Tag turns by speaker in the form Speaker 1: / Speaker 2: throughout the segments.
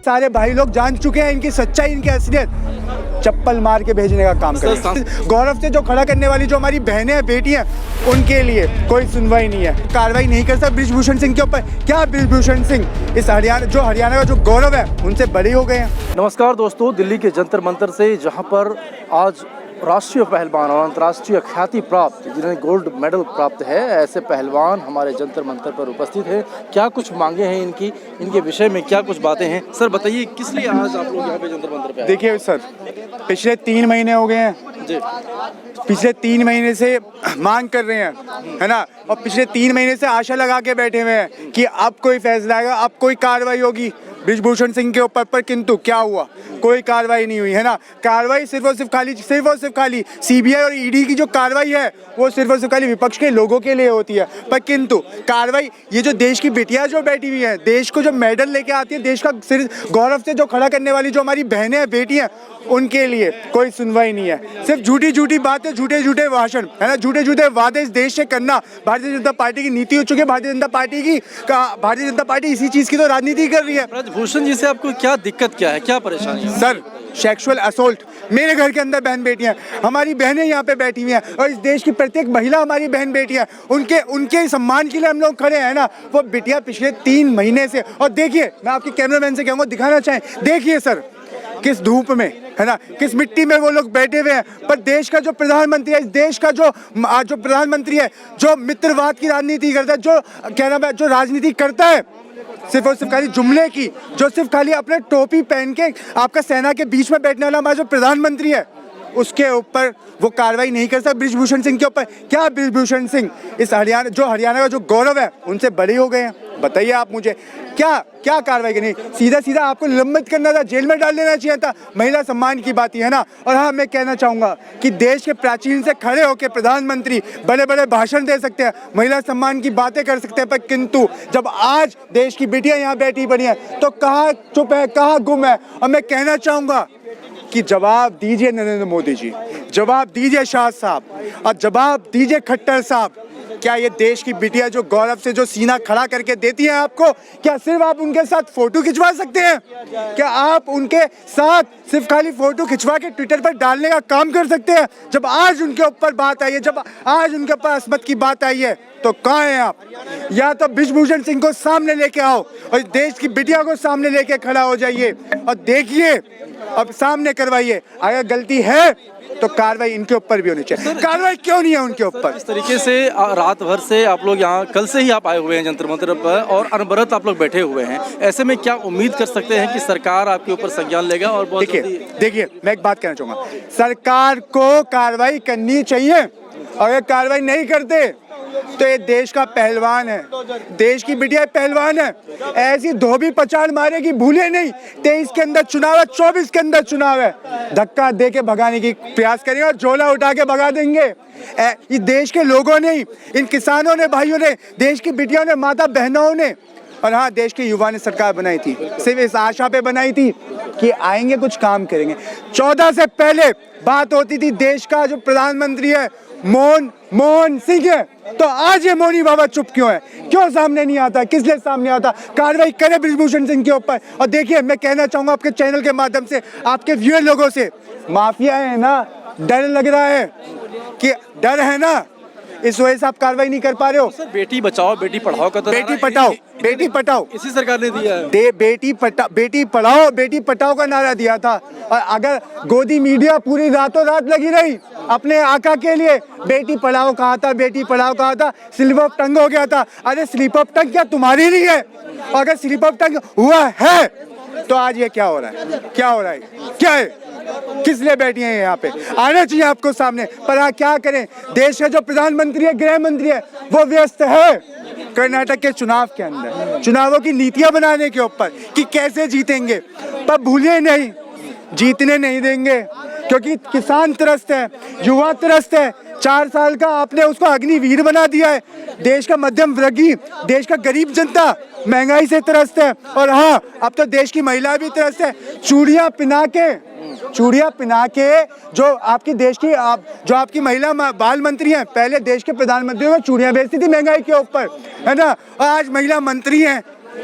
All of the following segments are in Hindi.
Speaker 1: सारे भाई लोग जान चुके हैं इनकी सच्चाई, इनकी असलियत। चप्पल मार के भेजने का काम करें। गौरव से जो खड़ा करने वाली जो हमारी बहनें हैं, बेटियां, उनके लिए कोई सुनवाई नहीं है, कार्रवाई नहीं कर सकता बृजभूषण सिंह के ऊपर। क्या बृजभूषण सिंह इस हरियाणा का जो गौरव है उनसे बड़े हो गए हैं।
Speaker 2: नमस्कार दोस्तों, दिल्ली के जंतर मंतर से जहां पर आज राष्ट्रीय पहलवान और अंतर्राष्ट्रीय ख्याति प्राप्त जिन्हें गोल्ड मेडल प्राप्त है, ऐसे पहलवान हमारे जंतर मंतर पर उपस्थित हैं। क्या कुछ मांगे हैं इनके विषय में क्या कुछ बातें हैं? सर बताइए, किस लिए आज आप लोग यहाँ पे जंतर मंतर पे आए?
Speaker 1: देखिए सर, पिछले 3 महीने हो गए हैं
Speaker 2: जी,
Speaker 1: पिछले 3 महीने से मांग कर रहे हैं, है ना, और पिछले 3 महीने से आशा लगा के बैठे हुए हैं कि अब कोई फैसला आएगा, अब कोई कार्रवाई होगी बृजभूषण सिंह के ऊपर। पर किंतु क्या हुआ? कोई कार्रवाई नहीं हुई, है ना। कार्रवाई सिर्फ और सिर्फ खाली सीबीआई और ईडी की जो कार्रवाई है वो सिर्फ और सिर्फ खाली विपक्ष के लोगों के लिए होती है। पर किंतु कार्रवाई, ये जो देश की बेटियां जो बैठी हुई हैं, देश को जो मेडल लेके आती है, देश का सिर्फ गौरव से जो खड़ा करने वाली जो हमारी बहनें हैं, बेटियां, उनके लिए कोई सुनवाई नहीं है। सिर्फ झूठी बातें, झूठे भाषण, है ना, झूठे वादे इस देश से करना भारतीय जनता पार्टी की नीति हो चुकी है। भारतीय जनता पार्टी इसी चीज की तो राजनीति कर रही है।
Speaker 2: बृजभूषण जी से आपको क्या दिक्कत, क्या है, क्या परेशानी है?
Speaker 1: सर, सेक्सुअल असोल्ट, मेरे घर के अंदर बहन बेटियां, हमारी बहनें यहाँ पे बैठी हुई हैं, और इस देश की प्रत्येक महिला हमारी बहन बेटियां, उनके सम्मान के लिए हम लोग खड़े हैं ना। वो बेटियां पिछले 3 महीने से, और देखिए, मैं आपके कैमरामैन से कहूँगा दिखाना चाहें, देखिए सर, किस धूप में, है ना, किस मिट्टी में वो लोग बैठे हुए हैं। पर देश का जो प्रधानमंत्री है, इस देश का जो प्रधानमंत्री है, जो मित्रवाद की राजनीति करता है, जो राजनीति करता है सिर्फ और सिर्फ खाली जुमले की, जो सिर्फ खाली अपने टोपी पहन के आपका सेना के बीच में बैठने वाला हमारा जो प्रधानमंत्री है, उसके ऊपर वो कार्रवाई नहीं कर सकता बृजभूषण सिंह के ऊपर। क्या बृजभूषण सिंह इस हरियाणा का जो गौरव है उनसे बड़े हो गए हैं? बताइए आप मुझे, क्या कार्रवाई करनी? सीधा आपको निलंबित करना था, जेल में डाल देना चाहिए था। महिला सम्मान की बात है ना। और हाँ, मैं कहना चाहूँगा कि देश के प्राचीन से खड़े होकर प्रधानमंत्री बड़े भाषण दे सकते हैं, महिला सम्मान की बातें कर सकते हैं, पर किंतु जब आज देश की बेटियां यहाँ बैठी पड़ी हैं तो कहाँ चुप है, कहाँ गुम है? और मैं कहना चाहूँगा कि जवाब दीजिए नरेंद्र मोदी जी, जवाब दीजिए शाह साहब, और जवाब दीजिए खट्टर साहब। क्या ये देश की बिटिया जो गौरव से जो सीना खड़ा करके देती हैं आपको, क्या सिर्फ आप उनके साथ फोटो खिंचवा सकते हैं? क्या आप उनके साथ सिर्फ खाली फोटो खिंचवा के ट्विटर पर डालने का काम कर सकते हैं? जब आज उनके ऊपर बात आई है, जब आज उनके ऊपर अस्मत की बात आई है, तो कहाँ हैं आप? या तो बृजभूषण सिंह को सामने लेके आओ और देश की बिटिया को सामने लेके खड़ा हो जाइए और देखिए, अब सामने करवाइए। अगर गलती है तो कार्रवाई इनके ऊपर भी होनी चाहिए। कार्रवाई क्यों नहीं है उनके ऊपर?
Speaker 2: इस तरीके से रात भर से आप लोग यहाँ, कल से ही आप आए हुए हैं जंतर मंतर पर, और अनवरत आप लोग बैठे हुए हैं। ऐसे में क्या उम्मीद कर सकते हैं कि सरकार आपके ऊपर संज्ञान लेगा? और
Speaker 1: देखिए, मैं एक बात कहना चाहूँगा, सरकार को कार्रवाई करनी चाहिए। अगर कार्रवाई नहीं करते तो ये देश का पहलवान है, देश की बिटिया पहलवान है, ऐसी धोबी पछाड़ मारेगी, भूले नहीं। 23 के अंदर चुनाव है, 24 के अंदर चुनाव है, धक्का दे के भगाने की प्रयास करेंगे और झोला उठा के भगा देंगे। इस देश के लोगों ने, इन किसानों ने, भाइयों ने, देश की बिटियाओं ने, माता बहनों ने, और हाँ, देश के युवा ने सरकार बनाई थी, सिर्फ इस आशा पे बनाई थी कि आएंगे कुछ काम करेंगे। 14 से पहले बात होती थी देश का जो प्रधानमंत्री है मोहन सिंह है, तो आज ये मोनी बाबा चुप क्यों है? क्यों सामने नहीं आता? किस लिए सामने आता? कार्रवाई करे बृजभूषण सिंह के ऊपर। और देखिए, मैं कहना चाहूंगा आपके चैनल के माध्यम से, आपके व्यूअर लोगों से, माफिया है ना, डर लग रहा है कि डर है ना, इस वजह से आप कार्रवाई नहीं कर पा रहे हो।
Speaker 2: सर, बेटी बचाओ बेटी पढ़ाओ का तो
Speaker 1: बेटी पढ़ाओ
Speaker 2: इसी सरकार ने दिया है।
Speaker 1: बेटी पढ़ाओ का नारा दिया था। और अगर गोदी मीडिया पूरी रातों रात लगी रही अपने आका के लिए, बेटी पढ़ाओ कहा था, स्लिप ऑफ टंग हो गया था। अरे स्लिप ऑफ टंग क्या तुम्हारी नहीं है? अगर स्लिप ऑफ टंग हुआ है तो आज ये क्या हो रहा है? क्या है? किस लिए बैठी हैं यहाँ पे? आना चाहिए आपको सामने। पर हाँ, क्या करें, देश का जो प्रधानमंत्री है, गृह मंत्री है, वो व्यस्त है कर्नाटक के चुनाव के अंदर, चुनावों की नीतियां बनाने के ऊपर कि कैसे जीतेंगे। पर भूलिए नहीं, जीतने नहीं देंगे, क्योंकि किसान त्रस्त है, युवा त्रस्त है। 4 साल का आपने उसको अग्निवीर बना दिया है। देश का मध्यम वर्गीय, देश का गरीब जनता महंगाई से त्रस्त है। और हाँ, अब तो देश की महिला भी त्रस्त है। चूड़ियाँ पिना के जो आपकी महिला बाल मंत्री हैं, पहले देश के प्रधानमंत्री को चूड़ियाँ बेचती थी महंगाई के ऊपर, है ना। और आज महिला मंत्री हैं,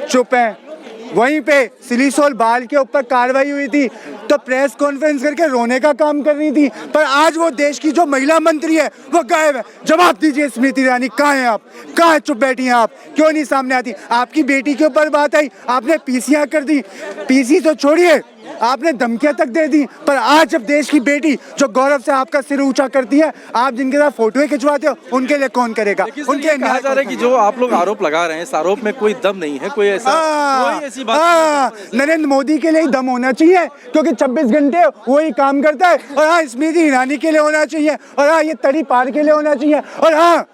Speaker 1: चुप हैं। वहीं पे सिलीसोल बाल के ऊपर कार्रवाई हुई थी तो प्रेस कॉन्फ्रेंस करके रोने का काम कर रही थी, पर आज वो देश की जो महिला मंत्री है वो गायब है। जवाब दीजिए स्मृति ईरानी, कहाँ हैं आप? कहाँ चुप बैठी हैं आप? क्यों नहीं सामने आती? आपकी बेटी के ऊपर बात आई, आपने पीसीआर कर दी। पीसी तो छोड़िए, आपने धमकियां तक दे दी। पर आज जब देश की बेटी जो गौरव से आपका सिर ऊंचा करती है, आप जिनके साथ फोटो खिंचवाते हो, उनके लिए कौन करेगा? उनके
Speaker 2: कहा जा रहा है कि जो आप लोग आरोप लगा रहे हैं, इस आरोप में कोई दम नहीं है, कोई ऐसी बात
Speaker 1: नरेंद्र मोदी के लिए ही दम होना चाहिए, क्योंकि 24 घंटे वही काम करता है। और हाँ, स्मृति ईरानी के लिए होना चाहिए, और हाँ, ये तड़ी पार के लिए होना चाहिए, और हाँ,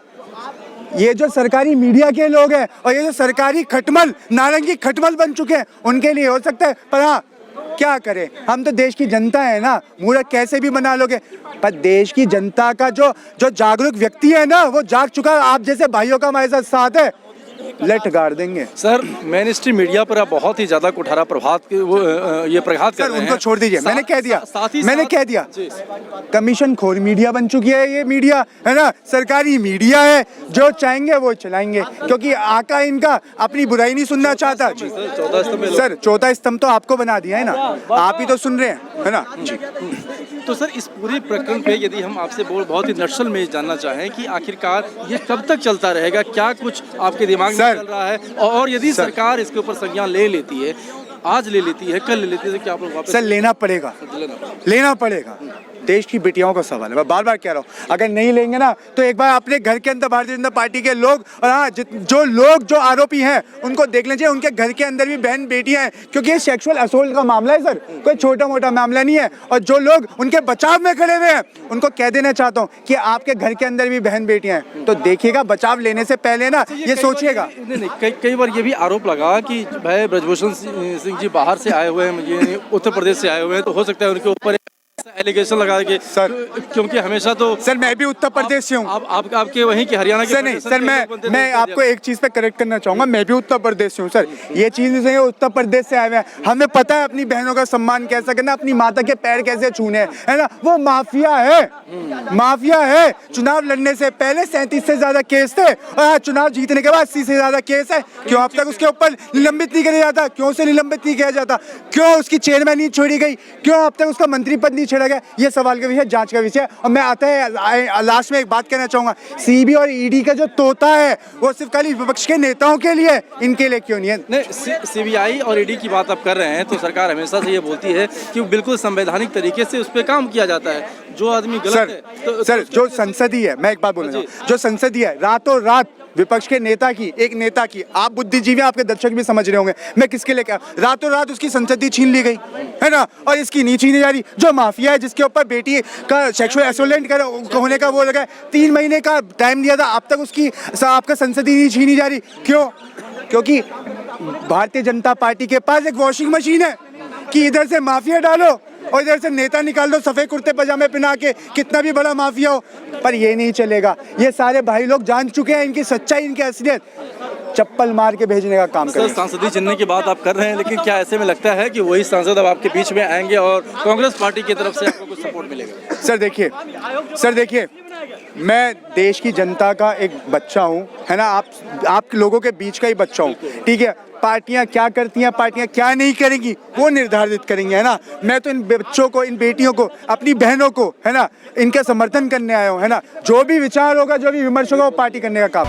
Speaker 1: ये जो सरकारी मीडिया के लोग हैं और ये जो सरकारी खटमल, नारंगी खटमल बन चुके हैं, उनके लिए हो सकता है। पर हाँ, क्या करें, हम तो देश की जनता है ना, मूर्ख कैसे भी बना लोगे। पर देश की जनता का जो जागरूक व्यक्ति है ना, वो जाग चुका है। आप जैसे भाइयों का हमारे साथ है, लट गाड़ देंगे।
Speaker 2: सर, मेन स्ट्रीम मीडिया पर आप बहुत ही ज्यादा कुठारा प्रभात ये प्रघात कर रहे हैं।
Speaker 1: उनको छोड़ दीजिए, मैंने कह दिया, मैंने कह दिया, कमीशन खोर मीडिया बन चुकी है ये मीडिया, है ना। सरकारी मीडिया है, जो चाहेंगे वो चलाएंगे, क्योंकि आका इनका अपनी बुराई नहीं सुनना चाहता। सर, चौथा स्तंभ तो आपको बना दिया है ना, आप ही तो सुन रहे हैं, है ना जी।
Speaker 2: तो सर, इस पूरे प्रकरण पे यदि हम आपसे बहुत ही नक्सल में जानना चाहें कि आखिरकार ये कब तक चलता रहेगा, क्या कुछ आपके दिमाग में चल रहा है, और यदि सरकार इसके ऊपर संज्ञान ले लेती है, आज ले लेती है, कल ले लेती है, तो क्या आप लोग वापस?
Speaker 1: सर, लेना पड़ेगा। देश की बेटियों का सवाल है, मैं बार बार कह रहा हूँ। अगर नहीं लेंगे ना, तो एक बार अपने घर के अंदर भारतीय जनता पार्टी के लोग, और हाँ, जो आरोपी हैं उनको देख लीजिए, उनके घर के अंदर भी बहन बेटियां हैं, क्योंकि ये सेक्सुअल असोल्ट का मामला है सर, कोई छोटा मोटा मामला नहीं है। और जो लोग उनके बचाव में खड़े हुए हैं, उनको कह देना चाहता हूँ कि आपके घर के अंदर भी बहन बेटियां हैं, तो देखिएगा, बचाव लेने से पहले ना ये सोचिएगा।
Speaker 2: कई बार ये भी आरोप लगा कि भाई ब्रजभूषण सिंह जी बाहर से आए हुए हैं, उत्तर प्रदेश से आए हुए हैं, तो हो सकता है उनके ऊपर एलिगेशन लगा के। सर, क्योंकि हमेशा तो
Speaker 1: सर, मैं भी उत्तर प्रदेश से हूँ।
Speaker 2: आपके वहीं के हरियाणा के?
Speaker 1: सर नहीं सर, मैं आपको एक चीज पे करेक्ट करना चाहूंगा, मैं भी उत्तर प्रदेश से हूँ सर। ये चीज नहीं, उत्तर प्रदेश से आए हुए हैं, हमें पता है अपनी बहनों का सम्मान कैसा करना, अपनी माता के पैर कैसे छूने, है ना। वो माफिया है। चुनाव लड़ने से पहले 37 से ज्यादा केस थे, और चुनाव जीतने के बाद 80 से ज्यादा केस है। क्यों अब तक उसके ऊपर निलंबित नहीं किया जाता? क्यों से निलंबित नहीं किया जाता? क्यों उसकी चेयरमैन नहीं छोड़ी गई? क्यों अब तक उसका मंत्री पद नहीं छेड़ा गया? ये सवाल का विषय, जांच का विषय। और मैं आता है लास्ट में एक बात कहना चाहूंगा, सीबी और ईडी का जो तोता है वो सिर्फ खाली विपक्ष के नेताओं के लिए, इनके लिए क्यों नहीं है?
Speaker 2: नहीं, सीबीआई और ईडी की बात आप कर रहे हैं, तो सरकार हमेशा से ये बोलती है कि बिल्कुल संवैधानिक तरीके से उस पर काम किया जाता है। जो आदमी गलत है,
Speaker 1: सर, जो संसदीय है, मैं एक बात बोलूंगा, जो संसदीय है, रातों रात विपक्ष के नेता की, एक नेता की, आप बुद्धिजीवी, आपके दर्शक भी समझ रहे होंगे मैं किसके लिए, रातों रात उसकी संसदीय छीन ली गई, है ना। और इसकी नहीं छीनी जा रही, जो माफिया है, जिसके ऊपर बेटी का सेक्सुअल असोल्ट होने का वो लगा, 3 महीने का टाइम दिया था, अब तक उसकी आपका संसदीय नहीं छीनी जा रही। क्यों? क्योंकि भारतीय जनता पार्टी के पास एक वॉशिंग मशीन है कि इधर से माफिया डालो और इधर से नेता निकाल दो सफेद कुर्ते पजामे पहना के, कितना भी बड़ा माफिया हो। पर ये नहीं चलेगा, ये सारे भाई लोग जान चुके हैं इनकी सच्चाई, इनकी असलियत, चप्पल मार के भेजने का काम करें।
Speaker 2: सांसदीय चुनने की बात आप कर रहे हैं, लेकिन क्या ऐसे में लगता है कि वही सांसद अब आपके बीच में आएंगे और कांग्रेस पार्टी की तरफ से आपको कुछ सपोर्ट मिलेगा?
Speaker 1: सर देखिए, मैं देश की जनता का एक बच्चा हूँ, है ना। आप लोगों के बीच का ही बच्चा हूँ, ठीक है। पार्टियां क्या करती हैं, पार्टियां क्या नहीं करेंगी, वो निर्धारित करेंगे, है ना। मैं तो इन बच्चों को, इन बेटियों को, अपनी बहनों को, है ना, इनका समर्थन करने आया हूँ, है ना। जो भी विचार होगा, जो भी विमर्श होगा, वो पार्टी करने का काम।